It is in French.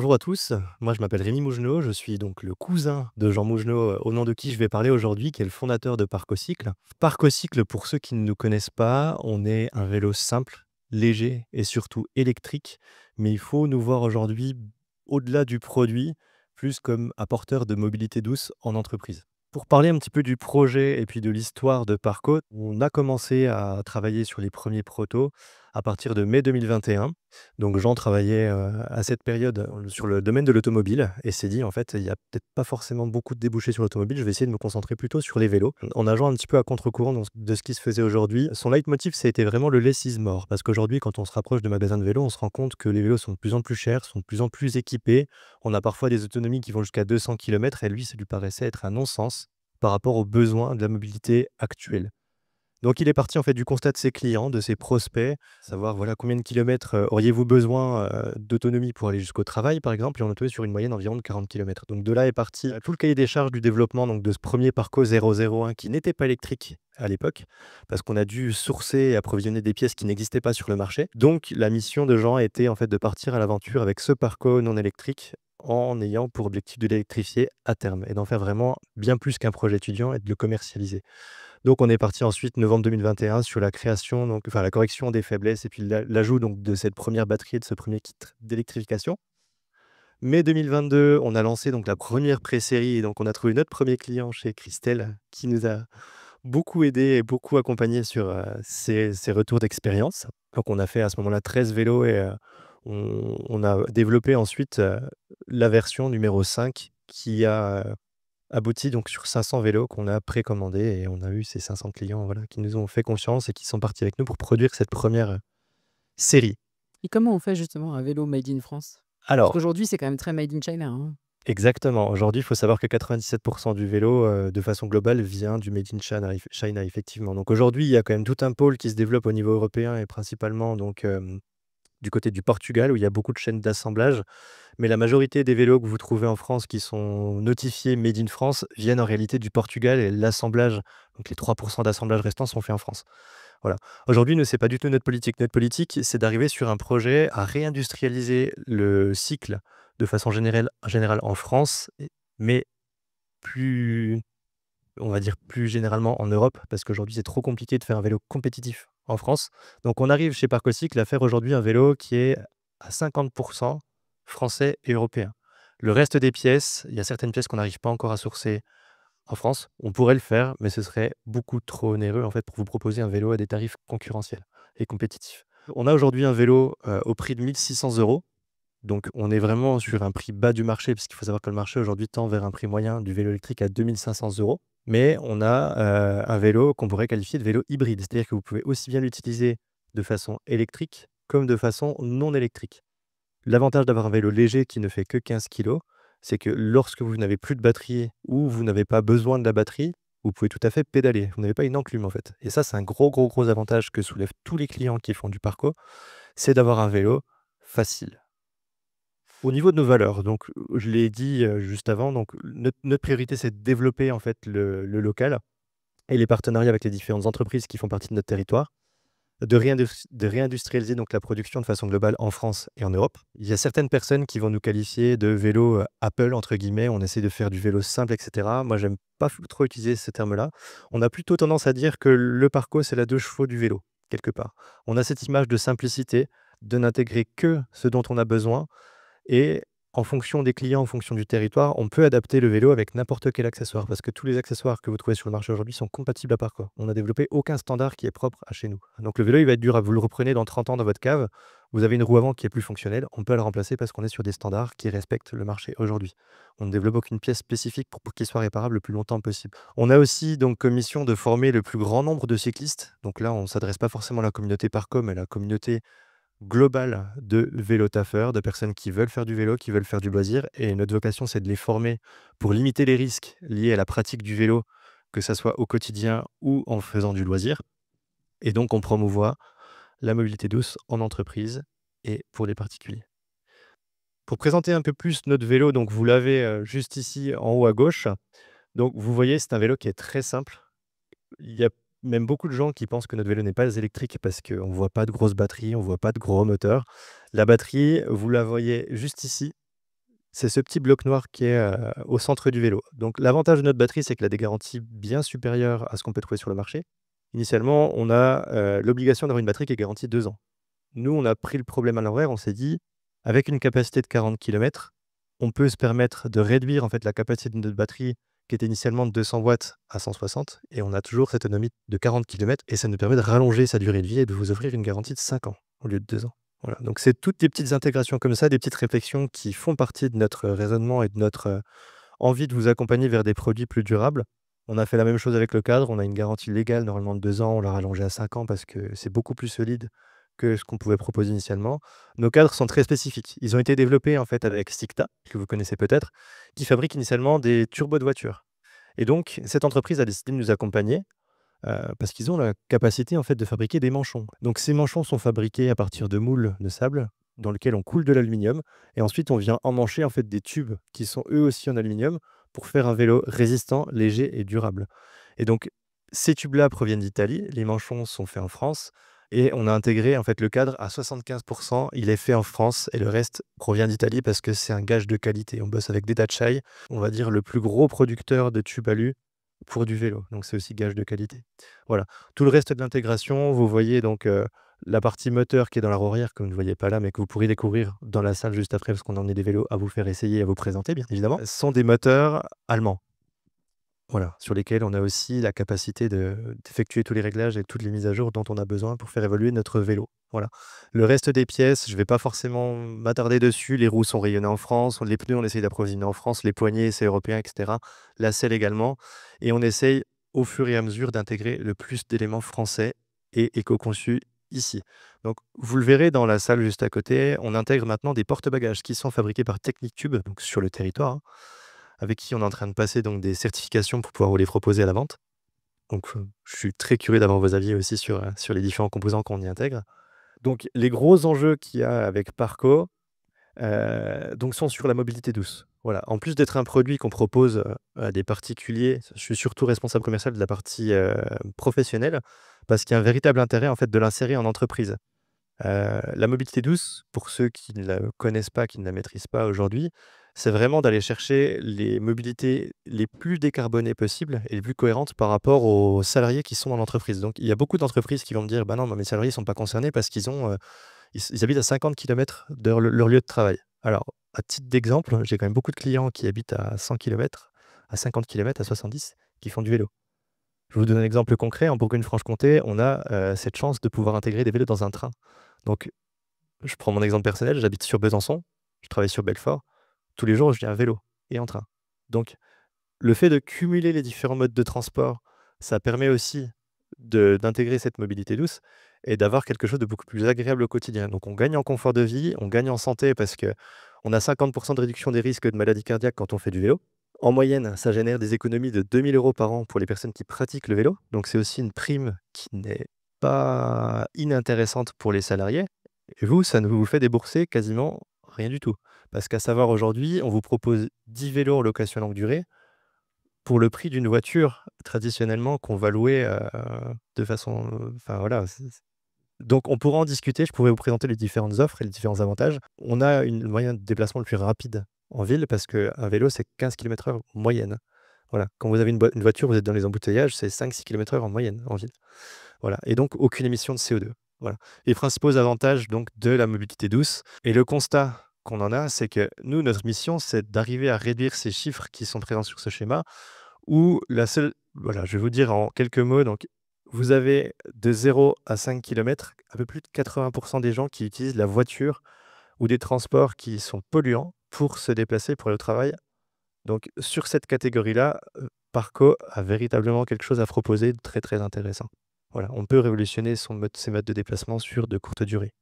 Bonjour à tous, moi je m'appelle Rémi Mougenot, je suis donc le cousin de Jean Mougenot, au nom de qui je vais parler aujourd'hui, qui est le fondateur de Parcocycle. Parcocycle, pour ceux qui ne nous connaissent pas, on est un vélo simple, léger et surtout électrique, mais il faut nous voir aujourd'hui, au-delà du produit, plus comme apporteur de mobilité douce en entreprise. Pour parler un petit peu du projet et puis de l'histoire de Parco, on a commencé à travailler sur les premiers protos à partir de mai 2021. Donc Jean travaillait, à cette période, sur le domaine de l'automobile et s'est dit: «En fait, il y a peut-être pas forcément beaucoup de débouchés sur l'automobile, je vais essayer de me concentrer plutôt sur les vélos». En nageant un petit peu à contre-courant de ce qui se faisait aujourd'hui, son leitmotiv, ça a été vraiment le less is more. Parce qu'aujourd'hui, quand on se rapproche de magasins de vélos, on se rend compte que les vélos sont de plus en plus chers, sont de plus en plus équipés. On a parfois des autonomies qui vont jusqu'à 200 kilomètres et lui, ça lui paraissait être un non-sens par rapport aux besoins de la mobilité actuelle. Donc il est parti en fait du constat de ses clients, de ses prospects, savoir voilà combien de kilomètres, auriez-vous besoin, d'autonomie pour aller jusqu'au travail par exemple, et on est tombé sur une moyenne environ de 40 kilomètres. Donc de là est parti, tout le cahier des charges du développement donc de ce premier Parco 001 qui n'était pas électrique à l'époque, parce qu'on a dû sourcer et approvisionner des pièces qui n'existaient pas sur le marché. Donc la mission de Jean était en fait de partir à l'aventure avec ce Parco non électrique, en ayant pour objectif de l'électrifier à terme et d'en faire vraiment bien plus qu'un projet étudiant et de le commercialiser. Donc on est parti ensuite novembre 2021 sur la création donc enfin la correction des faiblesses et puis l'ajout donc de cette première batterie et de ce premier kit d'électrification. Mai 2022, on a lancé donc la première pré-série et donc on a trouvé notre premier client chez Christelle qui nous a beaucoup aidé et beaucoup accompagné sur, ces retours d'expérience. Donc on a fait à ce moment-là 13 vélos et on a développé ensuite, la version numéro 5 qui a, abouti donc sur 500 vélos qu'on a précommandés et on a eu ces 500 clients, voilà, qui nous ont fait confiance et qui sont partis avec nous pour produire cette première série. Et comment on fait justement un vélo made in France? Parce Alors qu'aujourd'hui, c'est quand même très made in China, hein? exactement, aujourd'hui, il faut savoir que 97 du vélo, de façon globale, vient du made in China, effectivement. Donc aujourd'hui, il y a quand même tout un pôle qui se développe au niveau européen et principalement donc, du côté du Portugal où il y a beaucoup de chaînes d'assemblage. Mais la majorité des vélos que vous trouvez en France qui sont notifiés Made in France viennent en réalité du Portugal et l'assemblage, donc les 3 d'assemblage restants sont faits en France. Voilà. Aujourd'hui, nous, c'est pas du tout notre politique. Notre politique, c'est d'arriver sur un projet à réindustrialiser le cycle de façon générale en France, mais plus, on va dire plus généralement en Europe, parce qu'aujourd'hui, c'est trop compliqué de faire un vélo compétitif en France. Donc on arrive chez Parcocycle à faire aujourd'hui un vélo qui est à 50 français et européen. Le reste des pièces, il y a certaines pièces qu'on n'arrive pas encore à sourcer en France. On pourrait le faire, mais ce serait beaucoup trop onéreux, en fait, pour vous proposer un vélo à des tarifs concurrentiels et compétitifs. On a aujourd'hui un vélo, au prix de 1 600 €. Donc on est vraiment sur un prix bas du marché, puisqu'il faut savoir que le marché aujourd'hui tend vers un prix moyen du vélo électrique à 2 500 €. Mais on a, un vélo qu'on pourrait qualifier de vélo hybride. C'est-à-dire que vous pouvez aussi bien l'utiliser de façon électrique comme de façon non électrique. L'avantage d'avoir un vélo léger qui ne fait que 15 kilos, c'est que lorsque vous n'avez plus de batterie ou vous n'avez pas besoin de la batterie, vous pouvez tout à fait pédaler. Vous n'avez pas une enclume, en fait. Et ça, c'est un gros, gros, gros avantage que soulèvent tous les clients qui font du parcours, c'est d'avoir un vélo facile. Au niveau de nos valeurs, donc, je l'ai dit, juste avant, donc notre priorité, c'est de développer, en fait, le local et les partenariats avec les différentes entreprises qui font partie de notre territoire. De réindustrialiser donc la production de façon globale en France et en Europe. Il y a certaines personnes qui vont nous qualifier de vélo, «Apple» entre guillemets, on essaie de faire du vélo simple et cetera. Moi, j'aime pas trop utiliser ce terme-là. On a plutôt tendance à dire que le Parco, c'est la 2 chevaux du vélo, quelque part. On a cette image de simplicité, de n'intégrer que ce dont on a besoin et en fonction des clients, en fonction du territoire, on peut adapter le vélo avec n'importe quel accessoire parce que tous les accessoires que vous trouvez sur le marché aujourd'hui sont compatibles à Parco. On n'a développé aucun standard qui est propre à chez nous. Donc le vélo, il va être durable. Vous le reprenez dans 30 ans dans votre cave, vous avez une roue avant qui est plus fonctionnelle, on peut la remplacer parce qu'on est sur des standards qui respectent le marché aujourd'hui. On ne développe aucune pièce spécifique pour qu'il soit réparable le plus longtemps possible. On a aussi donc comme mission de former le plus grand nombre de cyclistes. Donc là, on ne s'adresse pas forcément à la communauté Parco, mais à la communauté global de vélo-taffeurs, de personnes qui veulent faire du vélo, qui veulent faire du loisir et notre vocation, c'est de les former pour limiter les risques liés à la pratique du vélo, que ça soit au quotidien ou en faisant du loisir et donc on promouvoit la mobilité douce en entreprise et pour les particuliers. Pour présenter un peu plus notre vélo, donc vous l'avez, juste ici en haut à gauche. Donc vous voyez, c'est un vélo qui est très simple. Il y a même beaucoup de gens qui pensent que notre vélo n'est pas électrique parce qu'on ne voit pas de grosse batterie, on ne voit pas de gros moteur. La batterie, vous la voyez juste ici. C'est ce petit bloc noir qui est, au centre du vélo. Donc l'avantage de notre batterie, c'est qu'elle a des garanties bien supérieures à ce qu'on peut trouver sur le marché. Initialement, on a, l'obligation d'avoir une batterie qui est garantie 2 ans. Nous, on a pris le problème à l'envers, on s'est dit: «Avec une capacité de 40 kilomètres, on peut se permettre de réduire, en fait, la capacité de notre batterie qui était initialement de 200 watts à 160 et on a toujours cette autonomie de 40 kilomètres et ça nous permet de rallonger sa durée de vie et de vous offrir une garantie de 5 ans au lieu de 2 ans». Voilà, donc c'est toutes des petites intégrations comme ça, des petites réflexions qui font partie de notre raisonnement et de notre, envie de vous accompagner vers des produits plus durables. On a fait la même chose avec le cadre, on a une garantie légale normalement de 2 ans, on l'a rallongée à 5 ans parce que c'est beaucoup plus solide que ce qu'on pouvait proposer initialement. Nos cadres sont très spécifiques. Ils ont été développés en fait avec Sicta, que vous connaissez peut-être, qui fabrique initialement des turbos de voitures et donc cette entreprise a décidé de nous accompagner, parce qu'ils ont la capacité en fait de fabriquer des manchons. Donc ces manchons sont fabriqués à partir de moules de sable dans lequel on coule de l'aluminium et ensuite on vient emmancher en fait des tubes qui sont eux aussi en aluminium pour faire un vélo résistant, léger et durable. Et donc ces tubes-là proviennent d'Italie, les manchons sont faits en France et on a intégré en fait le cadre à 75 il est fait en France et le reste provient d'Italie parce que c'est un gage de qualité. On bosse avec Detachai, on va dire le plus gros producteur de tubes alu pour du vélo, donc c'est aussi gage de qualité. Voilà. Tout le reste de l'intégration, vous voyez donc, la partie moteur qui est dans la roue arrière que vous ne voyez pas là, mais que vous pourrez découvrir dans la salle juste après parce qu'on a emmené des vélos à vous faire essayer et à vous présenter bien évidemment, sont des moteurs allemands. Voilà, sur lesquels on a aussi la capacité d'effectuer tous les réglages et toutes les mises à jour dont on a besoin pour faire évoluer notre vélo. Voilà. Le reste des pièces, je ne vais pas forcément m'attarder dessus. Les roues sont rayonnées en France, les pneus, on essaye d'approvisionner en France, les poignées, c'est européen, et cetera. La selle également. Et on essaye, au fur et à mesure, d'intégrer le plus d'éléments français et éco-conçus ici. Donc, vous le verrez dans la salle juste à côté, on intègre maintenant des porte-bagages qui sont fabriqués par Technictube, donc sur le territoire, hein, avec qui on est en train de passer donc des certifications pour pouvoir vous les proposer à la vente. Donc, je suis très curieux d'avoir vos avis aussi sur les différents composants qu'on y intègre. Donc les gros enjeux qu'il y a avec Parco, donc sont sur la mobilité douce. Voilà. En plus d'être un produit qu'on propose, à des particuliers, je suis surtout responsable commercial de la partie, professionnelle, parce qu'il y a un véritable intérêt en fait de l'insérer en entreprise. La mobilité douce, pour ceux qui ne la connaissent pas, qui ne la maîtrisent pas aujourd'hui, c'est vraiment d'aller chercher les mobilités les plus décarbonées possibles et les plus cohérentes par rapport aux salariés qui sont dans l'entreprise. Donc il y a beaucoup d'entreprises qui vont me dire: «Bah non, moi mes salariés ne sont pas concernés parce qu'ils ont, ils habitent à 50 kilomètres de leur lieu de travail». Alors, à titre d'exemple, j'ai quand même beaucoup de clients qui habitent à 100 kilomètres, à 50 kilomètres, à 70, qui font du vélo. Je vais vous donner un exemple concret. En Bourgogne-Franche-Comté, on a, cette chance de pouvoir intégrer des vélos dans un train. Donc, je prends mon exemple personnel, j'habite sur Besançon, je travaille sur Belfort. Tous les jours, je viens à vélo et en train. Donc, le fait de cumuler les différents modes de transport, ça permet aussi d'intégrer cette mobilité douce et d'avoir quelque chose de beaucoup plus agréable au quotidien. Donc, on gagne en confort de vie, on gagne en santé parce qu'on a 50 de réduction des risques de maladies cardiaques quand on fait du vélo. En moyenne, ça génère des économies de 2 000 € par an pour les personnes qui pratiquent le vélo. Donc, c'est aussi une prime qui n'est pas inintéressante pour les salariés. Et vous, ça ne vous fait débourser quasiment rien du tout. Parce qu'à savoir aujourd'hui, on vous propose 10 vélos en location longue durée pour le prix d'une voiture traditionnellement qu'on va louer, de façon, enfin voilà, donc on pourra en discuter, je pourrais vous présenter les différentes offres et les différents avantages. On a le moyen de déplacement le plus rapide en ville parce qu'un vélo, c'est 15 km/h moyenne. Voilà, quand vous avez une voiture, vous êtes dans les embouteillages, c'est 5-6 km/h en moyenne en ville. Voilà et donc aucune émission de CO2. Voilà. Les principaux avantages donc de la mobilité douce et le constat qu'on en a, c'est que nous, notre mission, c'est d'arriver à réduire ces chiffres qui sont présents sur ce schéma où la seule voilà, je vais vous dire en quelques mots, donc vous avez de 0 à 5 kilomètres, un peu plus de 80 des gens qui utilisent la voiture ou des transports qui sont polluants pour se déplacer pour aller au travail. Donc sur cette catégorie-là, Parco a véritablement quelque chose à proposer de très, très intéressant. Voilà, on peut révolutionner ses modes de déplacement sur de courtes durées.